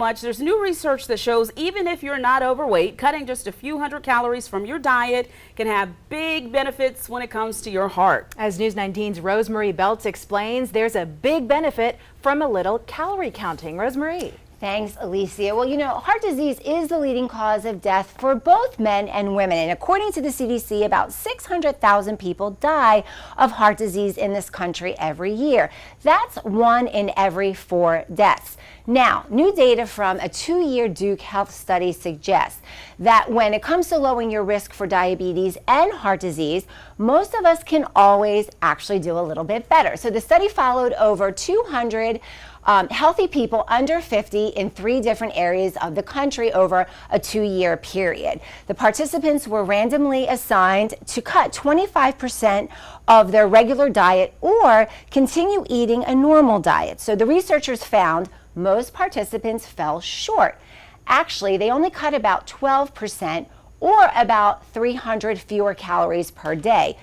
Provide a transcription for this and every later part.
There's new research that shows even if you're not overweight, cutting just a few hundred calories from your diet can have big benefits when it comes to your heart. As News 19's Rosemarie Belts explains, there's a big benefit from a little calorie counting. Rosemarie. Thanks, Alicia. Well, you know, heart disease is the leading cause of death for both men and women. And according to the CDC, about 600,000 people die of heart disease in this country every year. That's 1 in every 4 deaths. Now, new data from a 2-year Duke Health study suggests that when it comes to lowering your risk for diabetes and heart disease, most of us can always actually do a little bit better. So the study followed over 200 healthy people under 50 in 3 different areas of the country over a 2-year period. The participants were randomly assigned to cut 25% of their regular diet or continue eating a normal diet. So the researchers found most participants fell short. Actually, they only cut about 12% or about 300 fewer calories per day.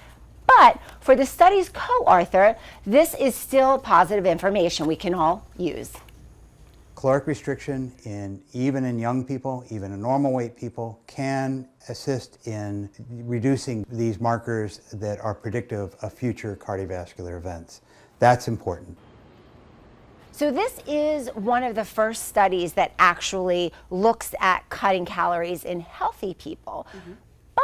But for the study's co-author, this is still positive information we can all use. Caloric restriction even in young people, even in normal weight people, can assist in reducing these markers that are predictive of future cardiovascular events. That's important. So this is one of the first studies that actually looks at cutting calories in healthy people.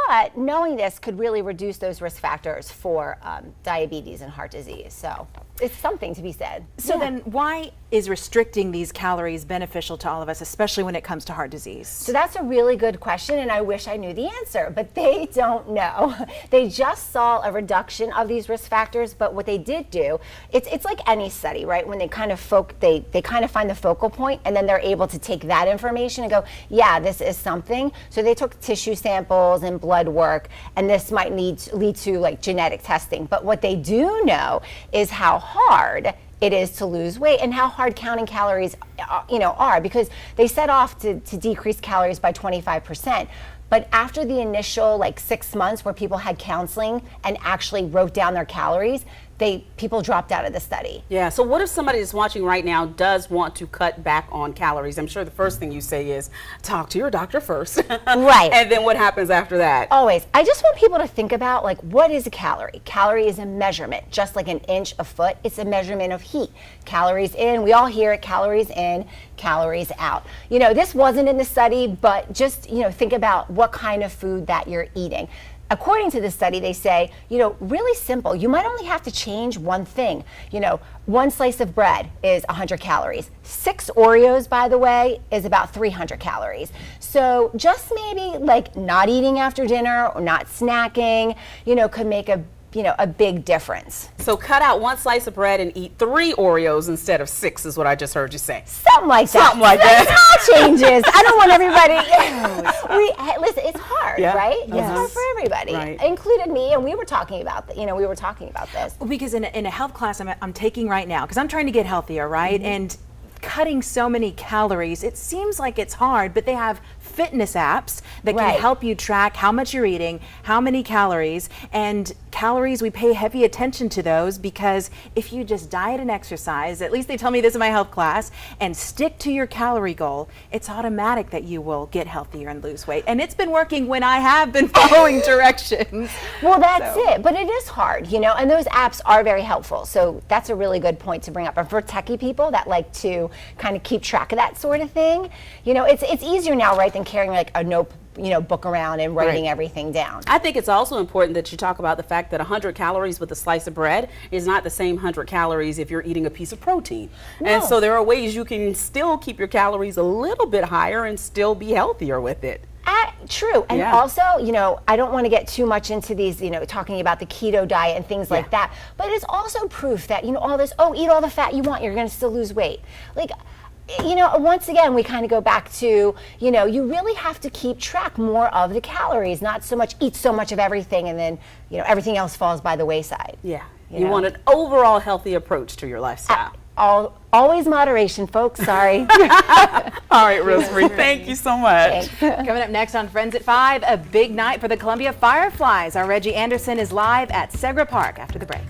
But knowing this could really reduce those risk factors for diabetes and heart disease. So it's something to be said. So then why is restricting these calories beneficial to all of us, especially when it comes to heart disease? So that's a really good question, and I wish I knew the answer, but they don't know. They just saw a reduction of these risk factors, but what they did do, it's like any study, right? When they kind of they kind of find the focal point, and then they're able to take that information and go, yeah, this is something. So they took tissue samples and blood work, and this might lead to like genetic testing. But what they do know is how hard it is to lose weight and how hard counting calories are, because they set off to decrease calories by 25%. But after the initial 6 months where people had counseling and actually wrote down their calories, people dropped out of the study. Yeah, so what if somebody that's watching right now does want to cut back on calories? I'm sure the first thing you say is talk to your doctor first. Right. And then what happens after that? Always. I just want people to think about what is a calorie? Calorie is a measurement, just like an inch, a foot. It's a measurement of heat. Calories in, we all hear it, calories in, calories out. You know, this wasn't in the study, but just, think about what kind of food that you're eating. According to the study, they say, really simple. You might only have to change one thing. 1 slice of bread is 100 calories. 6 Oreos, by the way, is about 300 calories. So just maybe not eating after dinner or not snacking, could make a big difference. So cut out 1 slice of bread and eat 3 Oreos instead of 6 is what I just heard you say. Something like that. Something like that. Small changes. I don't want everybody. Listen, it's hard, right? It's hard for everybody, included me. And we were talking about this. We were talking about this. Well, because in a health class I'm taking right now, because I'm trying to get healthier, right? And cutting so many calories, it seems like it's hard, but they have fitness apps that can help you track how much you're eating, how many calories, and calories, we pay heavy attention to those because if you just diet and exercise, at least they tell me this in my health class, and stick to your calorie goal, it's automatic that you will get healthier and lose weight. And it's been working when I have been following directions. Well, that's it, but it is hard, and those apps are very helpful. So that's a really good point to bring up. And for techie people that like to kind of keep track of that sort of thing, it's easier now, right, than carrying a book around and writing everything down. I think it's also important that you talk about the fact that 100 calories with a slice of bread is not the same 100 calories if you're eating a piece of protein. No. And so there are ways you can still keep your calories a little bit higher and still be healthier with it. True. And also, I don't want to get too much into these, talking about the keto diet and things like that, but it's also proof that, all this, eat all the fat you want, you're going to still lose weight. Once again, we kind of go back to, you really have to keep track more of the calories, not so much eat so much of everything and then, everything else falls by the wayside. Yeah. You want an overall healthy approach to your lifestyle. Always moderation, folks. Sorry. All right, Rosemarie, thank you so much. Coming up next on Friends at 5, a big night for the Columbia Fireflies. Our Reggie Anderson is live at Segra Park after the break.